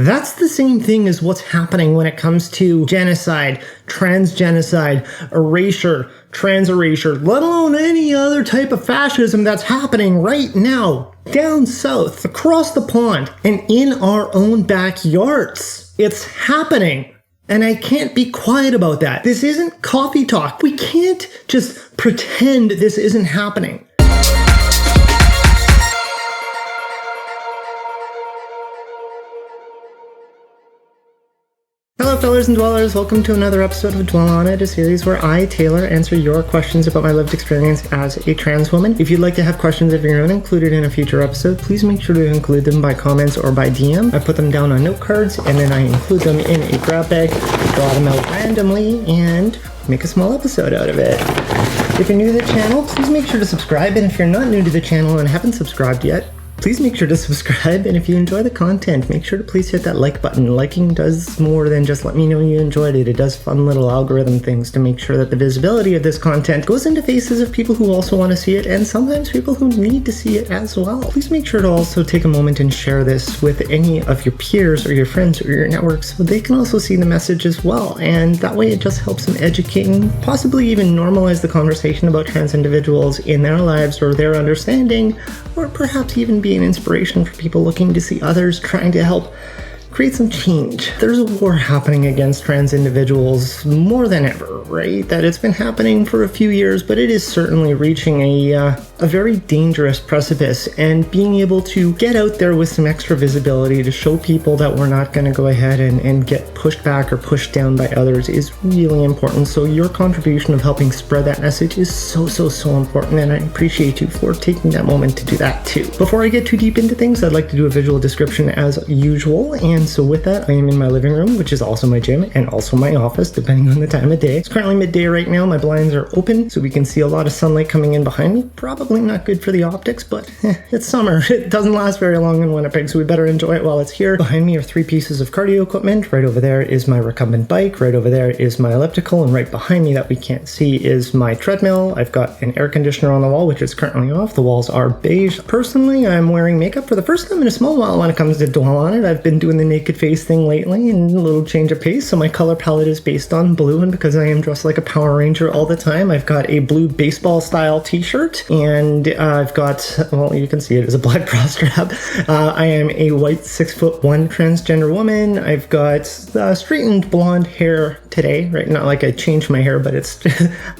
That's the same thing as what's happening when it comes to genocide, transgenocide, erasure, trans erasure, let alone any other type of fascism that's happening right now, down south, across the pond, and in our own backyards. It's happening. And I can't be quiet about that. This isn't coffee talk. We can't just pretend this isn't happening. Hello fellers and dwellers, welcome to another episode of Dwell On It, a series where I, Taylor, answer your questions about my lived experience as a trans woman. If you'd like to have questions of your own included in a future episode, please make sure to include them by comments or by DM. I put them down on note cards and then I include them in a grab bag, draw them out randomly, and make a small episode out of it. If you're new to the channel, please make sure to subscribe, and if you're not new to the channel and haven't subscribed yet, please make sure to subscribe, and if you enjoy the content, make sure to please hit that like button. Liking does more than just let me know you enjoyed it. It does fun little algorithm things to make sure that the visibility of this content goes into faces of people who also want to see it, and sometimes people who need to see it as well. Please make sure to also take a moment and share this with any of your peers or your friends or your network so they can also see the message as well, and that way it just helps them educate and possibly even normalize the conversation about trans individuals in their lives or their understanding, or perhaps even be an inspiration for people looking to see others trying to help create some change. There's a war happening against trans individuals more than ever, right? That it's been happening for a few years, but it is certainly reaching a very dangerous precipice, and being able to get out there with some extra visibility to show people that we're not going to go ahead and get pushed back or pushed down by others is really important. So your contribution of helping spread that message is so important, and I appreciate you for taking that moment to do that too. Before I get too deep into things, I'd like to do a visual description as usual, and so with that, I am in my living room, which is also my gym and also my office, depending on the time of day. It's currently midday right now. My blinds are open, so we can see a lot of sunlight coming in behind me. Probably not good for the optics, but it's summer. It doesn't last very long in Winnipeg, so we better enjoy it while it's here. Behind me are 3 pieces of cardio equipment. Right over there is my recumbent bike. Right over there is my elliptical, and right behind me that we can't see is my treadmill. I've got an air conditioner on the wall, which is currently off. The walls are beige. Personally, I'm wearing makeup for the first time in a small while when it comes to Dwell On It. I've been doing the naked face thing lately and a little change of pace, so my color palette is based on blue, and because I am dressed like a Power Ranger all the time, I've got a blue baseball style t-shirt, and I've got, well, you can see it as a black bra strap. I am a white 6'1" transgender woman. I've got straightened blonde hair today, right? Not like I changed my hair, but it's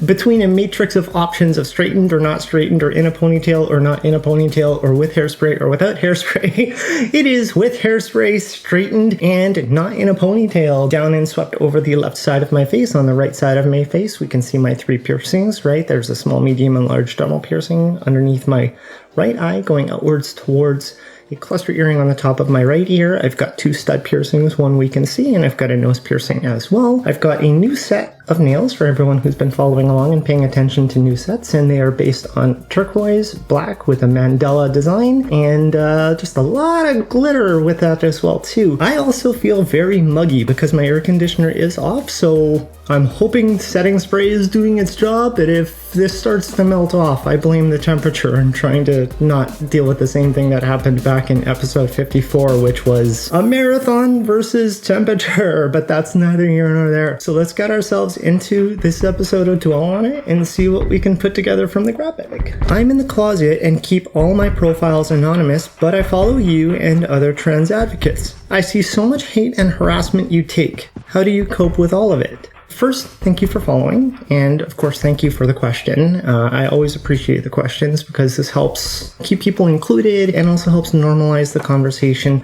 between a matrix of options of straightened or not straightened, or in a ponytail or not in a ponytail, or with hairspray or without hairspray. It is with hairspray, straightened, and not in a ponytail. Down and swept over the left side of my face. On the right side of my face, we can see my 3 piercings, right? There's a small, medium, and large dermal piercing underneath my right eye, going outwards towards a cluster earring on the top of my right ear. I've got 2 stud piercings, one we can see, and I've got a nose piercing as well. I've got a new set of nails for everyone who's been following along and paying attention to new sets, and they are based on turquoise black with a mandala design, and just a lot of glitter with that as well too. I also feel very muggy because my air conditioner is off, so I'm hoping setting spray is doing its job, but if this starts to melt off, I blame the temperature and trying to not deal with the same thing that happened back in episode 54, which was a marathon versus temperature, but that's neither here nor there. So let's get ourselves into this episode of Dwell On It and see what we can put together from the grab bag. I'm in the closet and keep all my profiles anonymous, but I follow you and other trans advocates. I see so much hate and harassment you take. How do you cope with all of it? First, thank you for following, and of course, thank you for the question. I always appreciate the questions because this helps keep people included and also helps normalize the conversation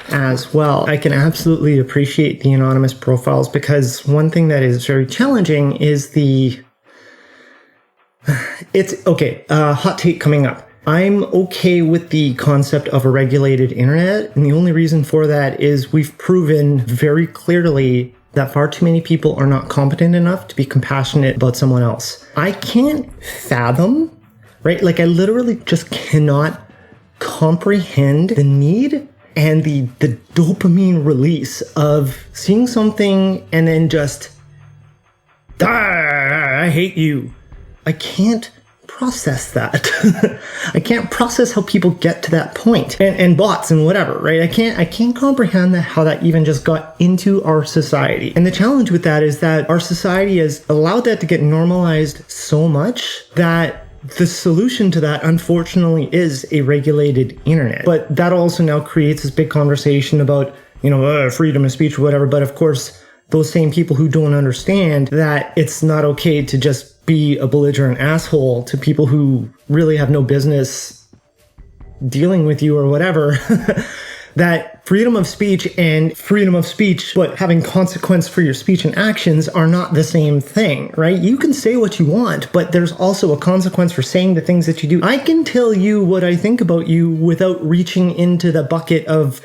as well. I can absolutely appreciate the anonymous profiles because one thing that is very challenging is hot take coming up. I'm okay with the concept of a regulated internet, and the only reason for that is we've proven very clearly that far too many people are not competent enough to be compassionate about someone else. I can't fathom, right? Like I literally just cannot comprehend the need and the dopamine release of seeing something and then just, I hate you. I can't process that. I can't process how people get to that point. And bots and whatever, right? I can't comprehend how that even just got into our society. And the challenge with that is that our society has allowed that to get normalized so much that the solution to that, unfortunately, is a regulated internet. But that also now creates this big conversation about, freedom of speech or whatever. But of course, those same people who don't understand that it's not okay to just be a belligerent asshole to people who really have no business dealing with you or whatever, that freedom of speech but having consequence for your speech and actions are not the same thing, right? You can say what you want, but there's also a consequence for saying the things that you do. I can tell you what I think about you without reaching into the bucket of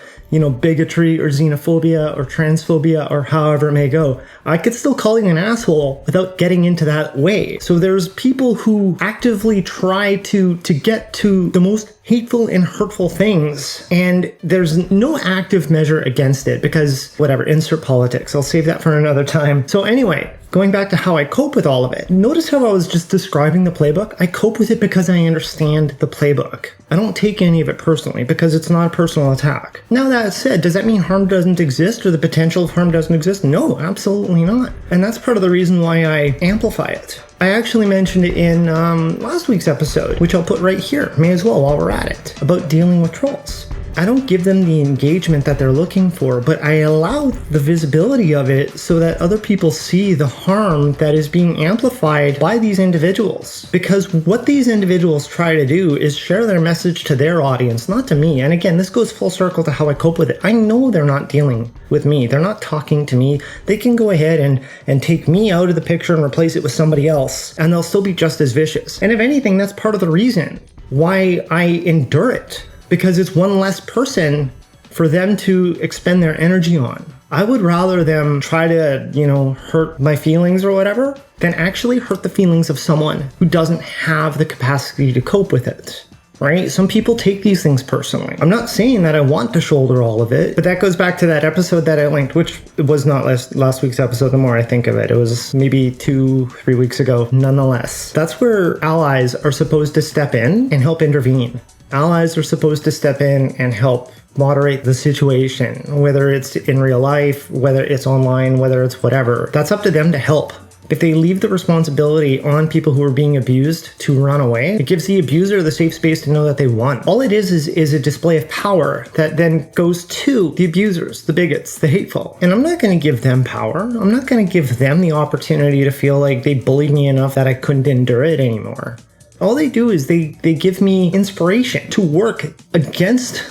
bigotry or xenophobia or transphobia or however it may go. I could still call you an asshole without getting into that way. So there's people who actively try to get to the most hateful and hurtful things, and there's no active measure against it because whatever, insert politics. I'll save that for another time. So anyway, going back to how I cope with all of it. Notice how I was just describing the playbook? I cope with it because I understand the playbook. I don't take any of it personally because it's not a personal attack. Now that said, does that mean harm doesn't exist or the potential of harm doesn't exist? No, absolutely not. And that's part of the reason why I amplify it. I actually mentioned it in last week's episode, which I'll put right here, may as well while we're at it, about dealing with trolls. I don't give them the engagement that they're looking for, but I allow the visibility of it so that other people see the harm that is being amplified by these individuals. Because what these individuals try to do is share their message to their audience, not to me. And again, this goes full circle to how I cope with it. I know they're not dealing with me. They're not talking to me. They can go ahead and take me out of the picture and replace it with somebody else, and they'll still be just as vicious. And if anything, that's part of the reason why I endure it. Because it's one less person for them to expend their energy on. I would rather them try to, hurt my feelings or whatever than actually hurt the feelings of someone who doesn't have the capacity to cope with it, right? Some people take these things personally. I'm not saying that I want to shoulder all of it, but that goes back to that episode that I linked, which was not last week's episode. The more I think of it, it was maybe 2-3 weeks ago. Nonetheless, that's where allies are supposed to step in and help intervene. Allies are supposed to step in and help moderate the situation, whether it's in real life, whether it's online, whether it's whatever. That's up to them to help. If they leave the responsibility on people who are being abused to run away, it gives the abuser the safe space to know that they won. All it is a display of power that then goes to the abusers, the bigots, the hateful. And I'm not going to give them power. I'm not going to give them the opportunity to feel like they bullied me enough that I couldn't endure it anymore. All they do is they give me inspiration to work against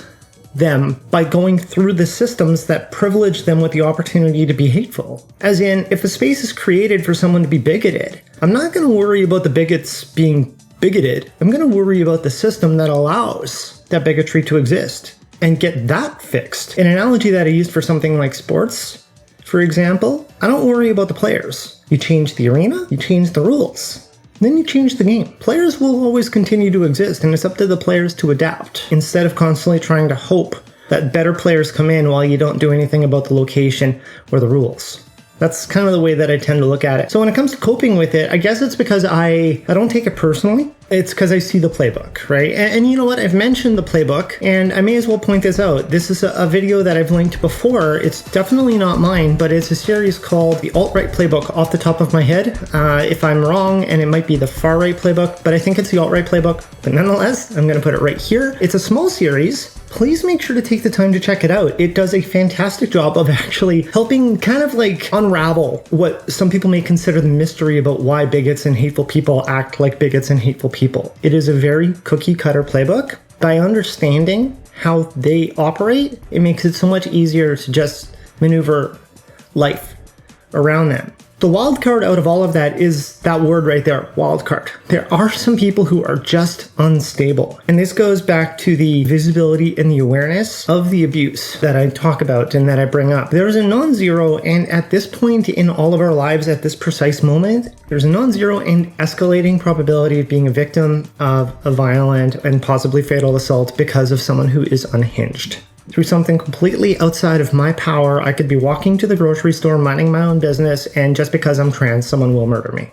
them by going through the systems that privilege them with the opportunity to be hateful. As in, if a space is created for someone to be bigoted, I'm not going to worry about the bigots being bigoted. I'm going to worry about the system that allows that bigotry to exist and get that fixed. An analogy that I used for something like sports, for example, I don't worry about the players. You change the arena, you change the rules. Then you change the game. Players will always continue to exist, and it's up to the players to adapt instead of constantly trying to hope that better players come in while you don't do anything about the location or the rules. That's kind of the way that I tend to look at it. So when it comes to coping with it, I guess it's because I don't take it personally. It's because I see the playbook, right? And you know what? I've mentioned the playbook, and I may as well point this out. This is a video that I've linked before. It's definitely not mine, but it's a series called The Alt-Right Playbook off the top of my head. If I'm wrong, and it might be the far-right playbook, but I think it's the alt-right playbook. But nonetheless, I'm going to put it right here. It's a small series. Please make sure to take the time to check it out. It does a fantastic job of actually helping kind of like unravel what some people may consider the mystery about why bigots and hateful people act like bigots and hateful people. It is a very cookie cutter playbook. By understanding how they operate, it makes it so much easier to just maneuver life around them. The wild card out of all of that is that word right there, wild card. There are some people who are just unstable. And this goes back to the visibility and the awareness of the abuse that I talk about and that I bring up. There is a non-zero, and at this point in all of our lives, at this precise moment, there's a non-zero and escalating probability of being a victim of a violent and possibly fatal assault because of someone who is unhinged. Through something completely outside of my power, I could be walking to the grocery store, minding my own business, and just because I'm trans, someone will murder me.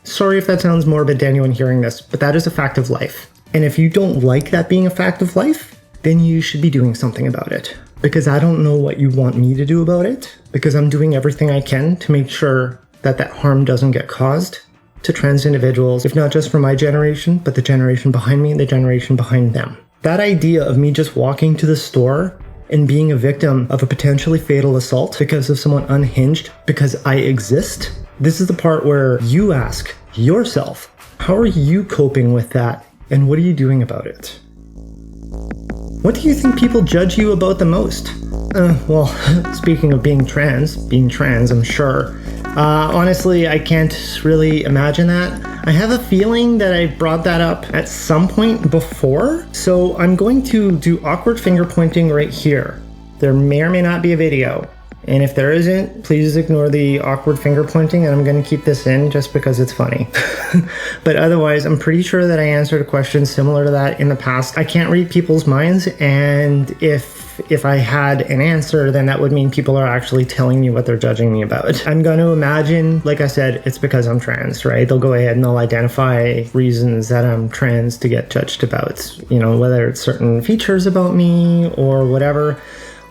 Sorry if that sounds morbid to anyone hearing this, but that is a fact of life. And if you don't like that being a fact of life, then you should be doing something about it. Because I don't know what you want me to do about it, because I'm doing everything I can to make sure that that harm doesn't get caused to trans individuals, if not just from my generation, but the generation behind me and the generation behind them. That idea of me just walking to the store and being a victim of a potentially fatal assault because of someone unhinged, because I exist, this is the part where you ask yourself, how are you coping with that, and what are you doing about it? What do you think people judge you about the most? Well, speaking of being trans, I'm sure. Honestly, I can't really imagine that. I have a feeling that I brought that up at some point before, so I'm going to do awkward finger pointing right here. There may or may not be a video, and if there isn't, please ignore the awkward finger pointing, and I'm going to keep this in just because it's funny. But otherwise, I'm pretty sure that I answered a question similar to that in the past. I can't read people's minds, and if I had an answer, then that would mean people are actually telling me what they're judging me about. I'm going to imagine, like I said, it's because I'm trans, right? They'll go ahead and they'll identify reasons that I'm trans to get judged about, you know, whether it's certain features about me or whatever.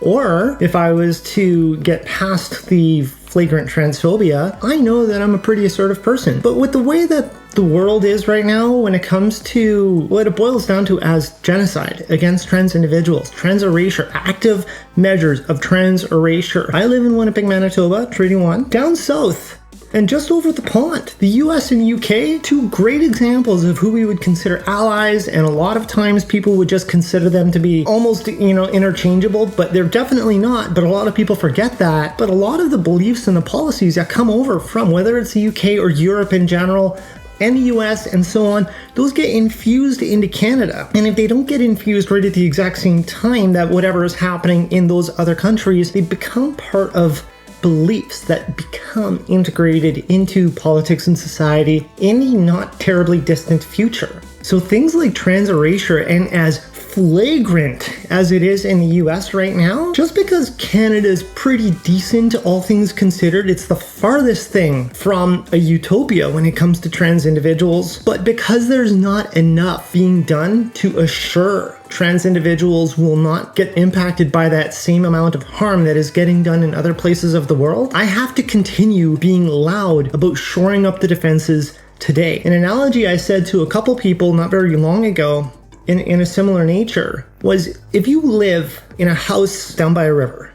Or if I was to get past the flagrant transphobia, I know that I'm a pretty assertive person. But with the way that the world is right now, when it comes to what it boils down to as genocide against trans individuals, trans erasure, active measures of trans erasure. I live in Winnipeg, Manitoba, Treaty 1, down south. And just over the pond, the US and UK, two great examples of who we would consider allies, and a lot of times people would just consider them to be almost, interchangeable, but they're definitely not. But a lot of people forget that. But a lot of the beliefs and the policies that come over from, whether it's the UK or Europe in general, and the US and so on, those get infused into Canada. And if they don't get infused right at the exact same time that whatever is happening in those other countries, they become part of beliefs that become integrated into politics and society in a not terribly distant future. So things like trans erasure, and as flagrant as it is in the US right now, just because Canada's pretty decent, all things considered, it's the farthest thing from a utopia when it comes to trans individuals. But because there's not enough being done to assure trans individuals will not get impacted by that same amount of harm that is getting done in other places of the world, I have to continue being loud about shoring up the defenses today. An analogy I said to a couple people not very long ago in a similar nature was, if you live in a house down by a river,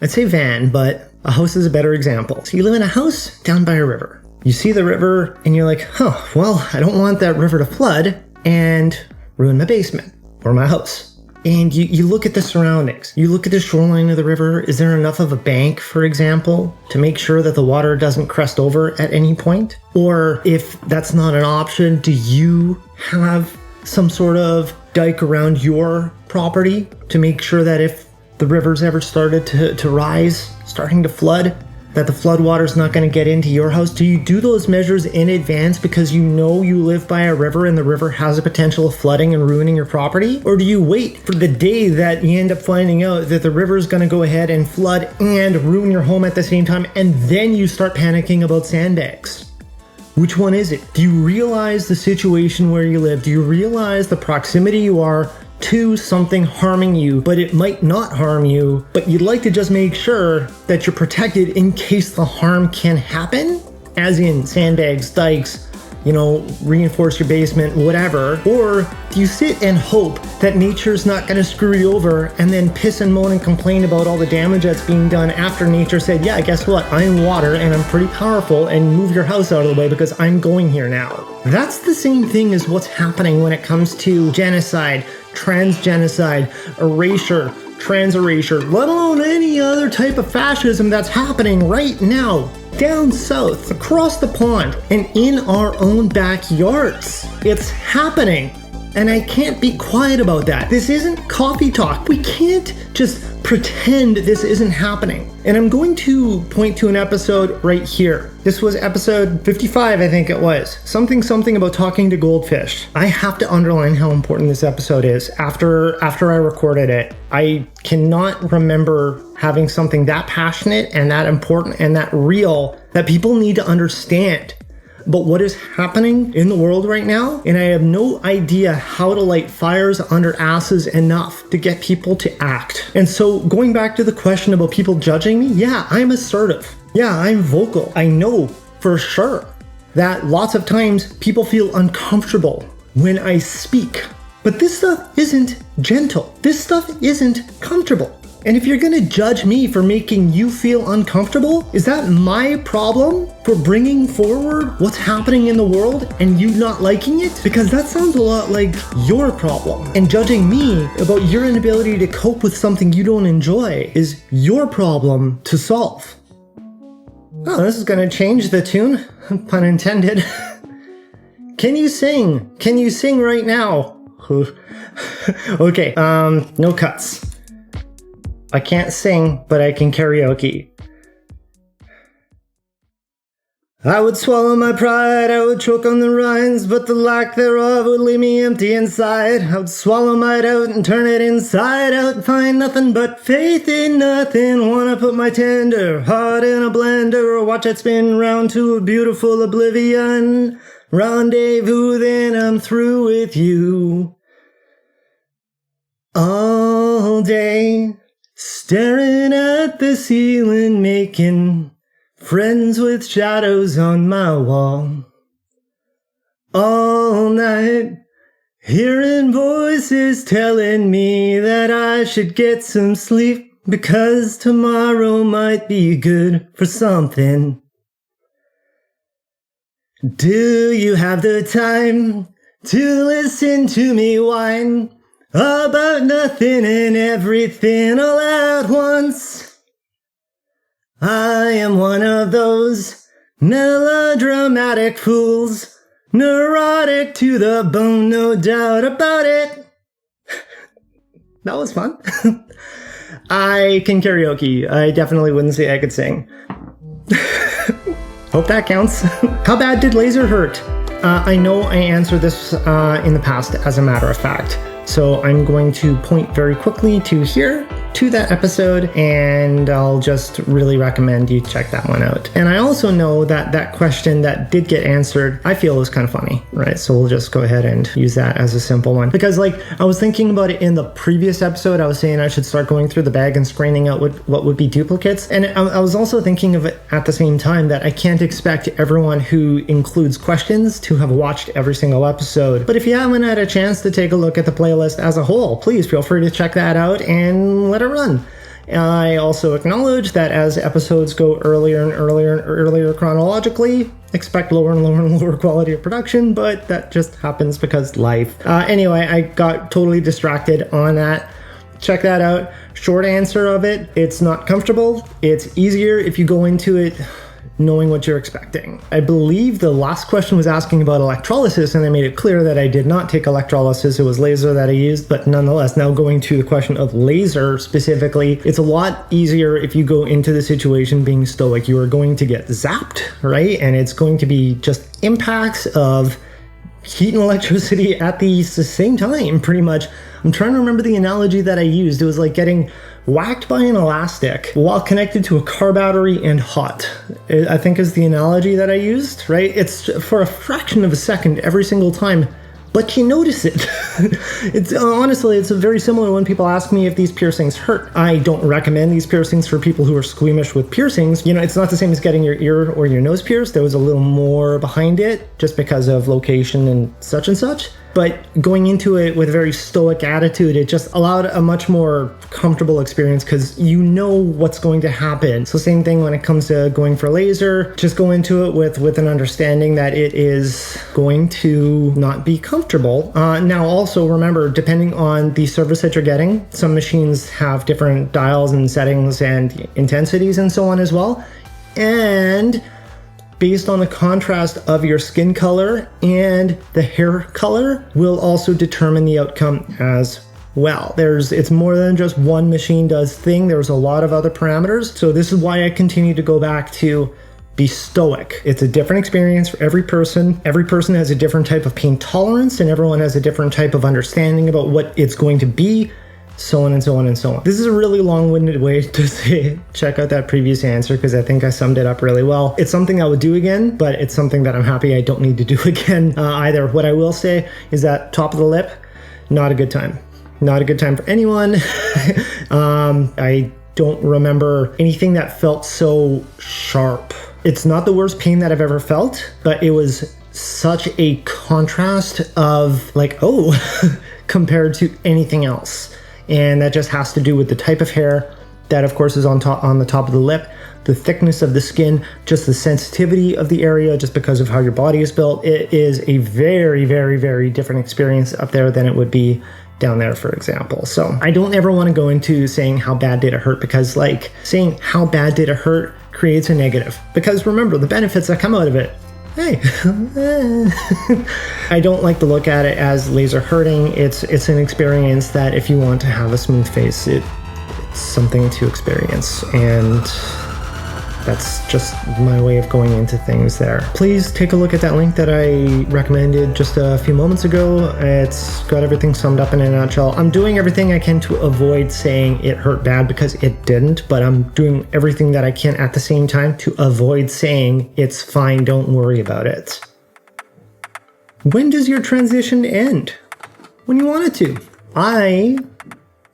I'd say van, but a house is a better example. So you live in a house down by a river. You see the river and you're like, well, I don't want that river to flood and ruin my basement or my house. And you look at the surroundings. You look at the shoreline of the river. Is there enough of a bank, for example, to make sure that the water doesn't crest over at any point? Or if that's not an option, do you have some sort of dike around your property to make sure that if the river's ever started to rise, starting to flood, that the floodwater's not going to get into your house? Do you do those measures in advance because you know you live by a river and the river has a potential of flooding and ruining your property? Or do you wait for the day that you end up finding out that the river's going to go ahead and flood and ruin your home at the same time, and then you start panicking about sandbags? Which one is it? Do you realize the situation where you live? Do you realize the proximity you are to something harming you, but it might not harm you, but you'd like to just make sure that you're protected in case the harm can happen? As in sandbags, dikes, reinforce your basement, whatever. Or do you sit and hope that nature's not going to screw you over and then piss and moan and complain about all the damage that's being done after nature said, yeah, guess what? I'm water and I'm pretty powerful, and move your house out of the way because I'm going here now. That's the same thing as what's happening when it comes to genocide, transgenocide, erasure, trans erasure, let alone any other type of fascism that's happening right now, down south, across the pond, and in our own backyards. It's happening, and I can't be quiet about that. This isn't coffee talk. We can't just pretend this isn't happening. And I'm going to point to an episode right here. This was episode 55, I think it was. Something about talking to goldfish. I have to underline how important this episode is. After I recorded it, I cannot remember having something that passionate and that important and that real that people need to understand about what is happening in the world right now, and I have no idea how to light fires under asses enough to get people to act. And so going back to the question about people judging me, yeah, I'm assertive. Yeah, I'm vocal. I know for sure that lots of times people feel uncomfortable when I speak. But this stuff isn't gentle. This stuff isn't comfortable. And if you're gonna judge me for making you feel uncomfortable, is that my problem for bringing forward what's happening in the world and you not liking it? Because that sounds a lot like your problem. And judging me about your inability to cope with something you don't enjoy is your problem to solve. Oh, this is gonna change the tune, pun intended. Can you sing? Can you sing right now? Okay, no cuts. I can't sing, but I can karaoke. I would swallow my pride, I would choke on the rinds, but the lack thereof would leave me empty inside. I would swallow my doubt and turn it inside out, find nothing but faith in nothing. Wanna put my tender heart in a blender, or watch it spin round to a beautiful oblivion. Rendezvous, then I'm through with you. All day, staring at the ceiling, making friends with shadows on my wall. All night, hearing voices telling me that I should get some sleep, because tomorrow might be good for something. Do you have the time to listen to me whine about nothing and everything all at once? I am one of those melodramatic fools, neurotic to the bone, no doubt about it. That was fun. I can karaoke. I definitely wouldn't say I could sing. Hope that counts. How bad did laser hurt? I know I answered this in the past, as a matter of fact. So I'm going to point very quickly to here, to that episode, and I'll just really recommend you check that one out. And I also know that that question that did get answered, I feel was kind of funny, right? So we'll just go ahead and use that as a simple one. Because like, I was thinking about it in the previous episode, I was saying I should start going through the bag and screening out what would be duplicates. And I was also thinking of it at the same time that I can't expect everyone who includes questions to have watched every single episode. But if you haven't had a chance to take a look at the playlist as a whole, please feel free to check that out and let it run. I also acknowledge that as episodes go earlier and earlier chronologically, expect lower and lower quality of production, but that just happens because life. Anyway, I got totally distracted on that. Check that out. Short answer of it, it's not comfortable. It's easier if you go into it knowing what you're expecting. I believe the last question was asking about electrolysis, and I made it clear that I did not take electrolysis. It was laser that I used, but nonetheless, now going to the question of laser specifically, it's a lot easier if you go into the situation being stoic. You are going to get zapped, right? And it's going to be just impacts of heat and electricity at the same time, pretty much. I'm trying to remember the analogy that I used. It was like getting whacked by an elastic while connected to a car battery and hot, I think is the analogy that I used, right? It's for a fraction of a second every single time, but you notice it. It's honestly, it's a very similar when people ask me if these piercings hurt. I don't recommend these piercings for people who are squeamish with piercings. You know, it's not the same as getting your ear or your nose pierced. There was a little more behind it just because of location and such. But going into it with a very stoic attitude, it just allowed a much more comfortable experience because you know what's going to happen. So same thing when it comes to going for laser, just go into it with an understanding that it is going to not be comfortable. Now also remember, depending on the service that you're getting, some machines have different dials and settings and intensities and so on as well. And based on the contrast of your skin color and the hair color will also determine the outcome as well. It's more than just one machine does thing. There's a lot of other parameters. So this is why I continue to go back to be stoic. It's a different experience for every person. Every person has a different type of pain tolerance and everyone has a different type of understanding about what it's going to be so on and so on and so on. This is a really long-winded way to say check out that previous answer because I think I summed it up really well. It's something I would do again, but it's something that I'm happy I don't need to do again either. What I will say is that top of the lip, not a good time. Not a good time for anyone. I don't remember anything that felt so sharp. It's not the worst pain that I've ever felt, but it was such a contrast of like, oh, compared to anything else. And that just has to do with the type of hair that of course is on the top of the lip, the thickness of the skin, just the sensitivity of the area, just because of how your body is built. It is a very, very, very different experience up there than it would be down there, for example. So I don't ever want to go into saying how bad did it hurt, because like saying how bad did it hurt creates a negative. Because remember, the benefits that come out of it, hey, I don't like to look at it as laser hurting. It's an experience that if you want to have a smooth face, it's something to experience. And that's just my way of going into things there. Please take a look at that link that I recommended just a few moments ago. It's got everything summed up in a nutshell. I'm doing everything I can to avoid saying it hurt bad because it didn't, but I'm doing everything that I can at the same time to avoid saying it's fine, don't worry about it. When does your transition end? When you want it to. I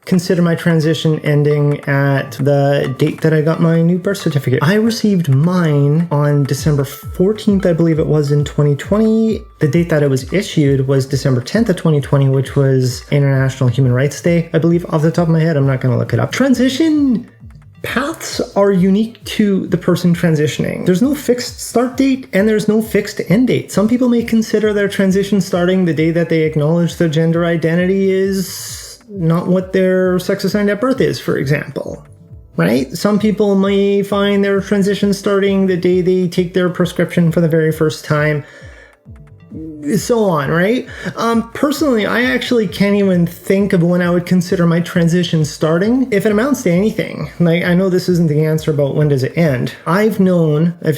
consider my transition ending at the date that I got my new birth certificate. I received mine on December 14th, I believe it was, in 2020. The date that it was issued was December 10th of 2020, which was International Human Rights Day, I believe, off the top of my head. I'm not going to look it up. Transition paths are unique to the person transitioning. There's no fixed start date and there's no fixed end date. Some people may consider their transition starting the day that they acknowledge their gender identity is not what their sex assigned at birth is, for example, right? Some people may find their transition starting the day they take their prescription for the very first time, so on, right? Personally, I actually can't even think of when I would consider my transition starting. If it amounts to anything, like I know this isn't the answer about when does it end. I've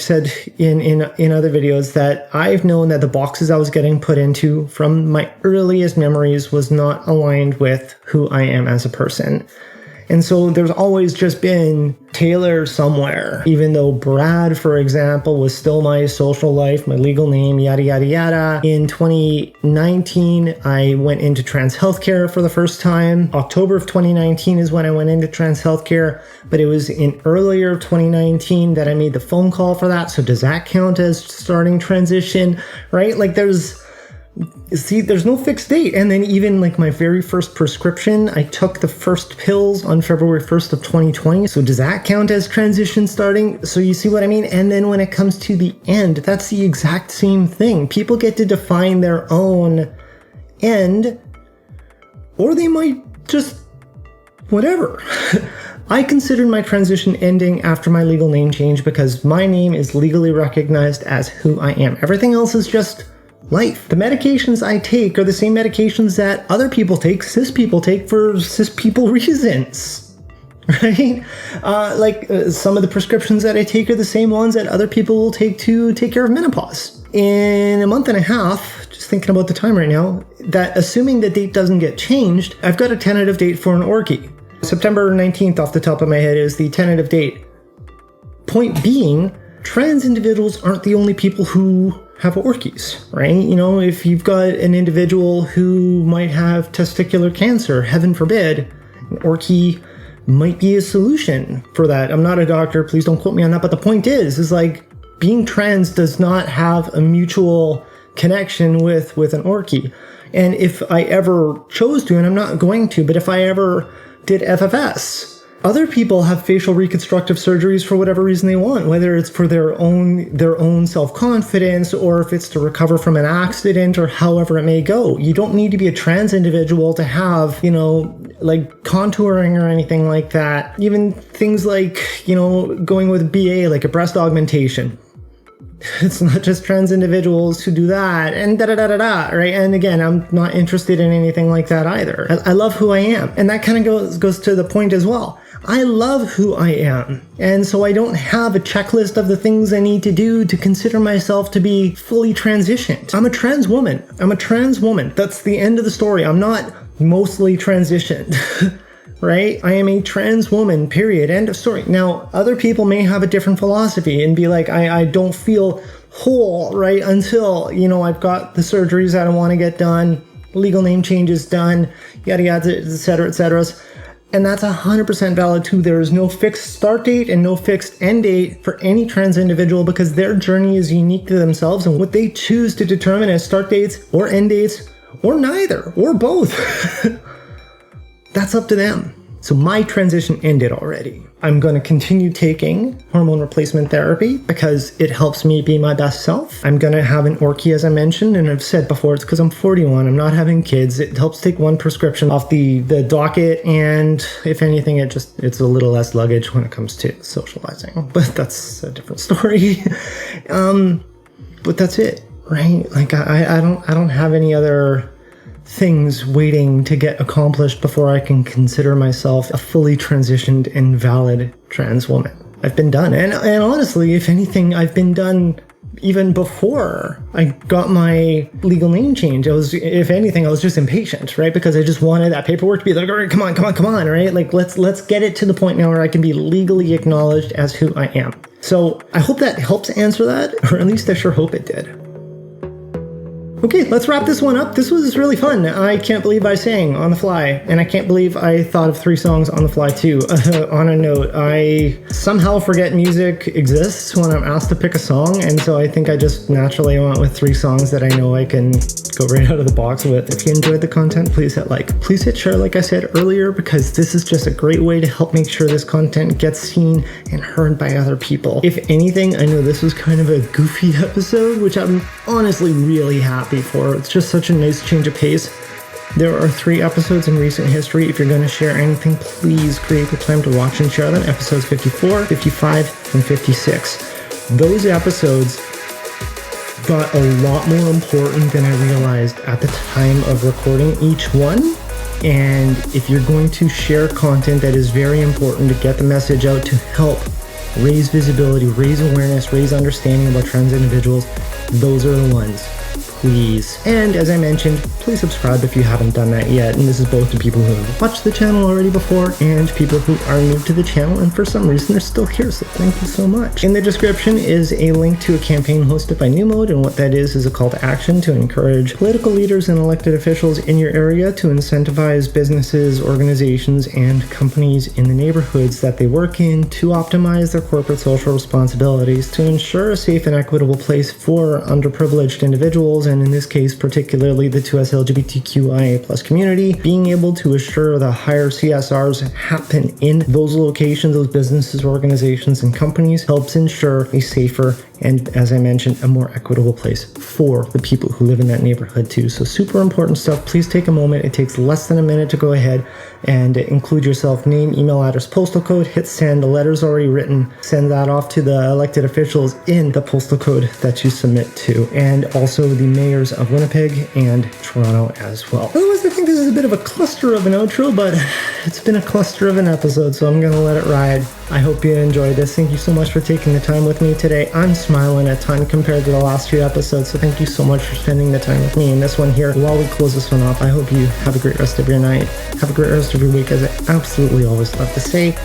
said in other videos that I've known that the boxes I was getting put into from my earliest memories was not aligned with who I am as a person. And so there's always just been Taylor somewhere, even though Brad, for example, was still my social life, my legal name, yada, yada, yada. In 2019, I went into trans healthcare for the first time. October of 2019 is when I went into trans healthcare, but it was in earlier 2019 that I made the phone call for that. So does that count as starting transition, right? Like there's no fixed date. And then even like my very first prescription, I took the first pills on February 1st of 2020. So does that count as transition starting? So you see what I mean? And then when it comes to the end, that's the exact same thing. People get to define their own end, or they might just whatever. I considered my transition ending after my legal name change because my name is legally recognized as who I am. Everything else is just life. The medications I take are the same medications that other people take, cis people take for cis people reasons, right? Some of the prescriptions that I take are the same ones that other people will take to take care of menopause. In a month and a half, just thinking about the time right now, that assuming the date doesn't get changed, I've got a tentative date for an orgy. September 19th off the top of my head is the tentative date. Point being, trans individuals aren't the only people who have orgies, right? You know, if you've got an individual who might have testicular cancer, heaven forbid, an orgy might be a solution for that. I'm not a doctor, please don't quote me on that, but the point is like being trans does not have a mutual connection with an orgy. And if I ever chose to, and I'm not going to, but if I ever did FFS, other people have facial reconstructive surgeries for whatever reason they want, whether it's for their own self-confidence or if it's to recover from an accident or however it may go. You don't need to be a trans individual to have, like contouring or anything like that. Even things like, going with BA, like a breast augmentation. It's not just trans individuals who do that and right? And again, I'm not interested in anything like that either. I love who I am. And that kind of goes to the point as well. I love who I am. And so I don't have a checklist of the things I need to do to consider myself to be fully transitioned. I'm a trans woman. That's the end of the story. I'm not mostly transitioned. right? I am a trans woman, period. End of story. Now, other people may have a different philosophy and be like, I don't feel whole, right? Until, I've got the surgeries that I want to get done, legal name changes done, yada, yada, et cetera, et cetera. And that's 100% valid too. There is no fixed start date and no fixed end date for any trans individual because their journey is unique to themselves, and what they choose to determine as start dates or end dates or neither or both, that's up to them. So my transition ended already. I'm going to continue taking hormone replacement therapy because it helps me be my best self. I'm going to have an Orchie, as I mentioned, and I've said before, it's because I'm 41. I'm not having kids. It helps take one prescription off the docket, and if anything, it's a little less luggage when it comes to socializing. But that's a different story. But that's it, right? Like I don't have any other things waiting to get accomplished before I can consider myself a fully transitioned and valid trans woman. I've been done. And honestly, if anything, I've been done even before I got my legal name change. If anything, I was just impatient, right? Because I just wanted that paperwork to be like, all right, come on, right? Like, let's get it to the point now where I can be legally acknowledged as who I am. So I hope that helps answer that, or at least I sure hope it did. Okay, let's wrap this one up. This was really fun. I can't believe I sang on the fly, and I can't believe I thought of 3 songs on the fly too. On a note, I somehow forget music exists when I'm asked to pick a song, and so I think I just naturally went with 3 songs that I know I can go right out of the box with. If you enjoyed the content, please hit like. Please hit share like I said earlier, because this is just a great way to help make sure this content gets seen and heard by other people. If anything, I know this was kind of a goofy episode, which I'm honestly really happy for. It's just such a nice change of pace. There are 3 episodes in recent history. If you're going to share anything, please create the time to watch and share them. Episodes 54, 55, and 56. Those episodes got a lot more important than I realized at the time of recording each one. And if you're going to share content that is very important to get the message out to help raise visibility, raise awareness, raise understanding about trans individuals, those are the ones. Please. And as I mentioned, please subscribe if you haven't done that yet. And this is both to people who have watched the channel already before and people who are new to the channel and for some reason are still here, so thank you so much. In the description is a link to a campaign hosted by New Mode, and what that is a call to action to encourage political leaders and elected officials in your area to incentivize businesses, organizations, and companies in the neighborhoods that they work in to optimize their corporate social responsibilities to ensure a safe and equitable place for underprivileged individuals, and in this case particularly the 2S LGBTQIA+ community, being able to assure the higher CSRs happen in those locations, those businesses, organizations, and companies helps ensure a safer and, as I mentioned, a more equitable place for the people who live in that neighborhood too. So super important stuff. Please take a moment. It takes less than a minute to go ahead and include yourself, name, email address, postal code, hit send. The letter's already written. Send that off to the elected officials in the postal code that you submit to, and also the mayors of Winnipeg and Toronto as well. Otherwise, I think this is a bit of a cluster of an outro, but it's been a cluster of an episode, so I'm gonna let it ride. I hope you enjoyed this. Thank you so much for taking the time with me today. I'm smiling a ton compared to the last 3 episodes, so thank you so much for spending the time with me in this one here. While we close this one off, I hope you have a great rest of your night. Have a great rest of your week, as I absolutely always love to say.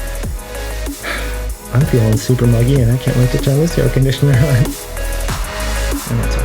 I'm feeling super muggy, and I can't wait to turn this air conditioner on. And that's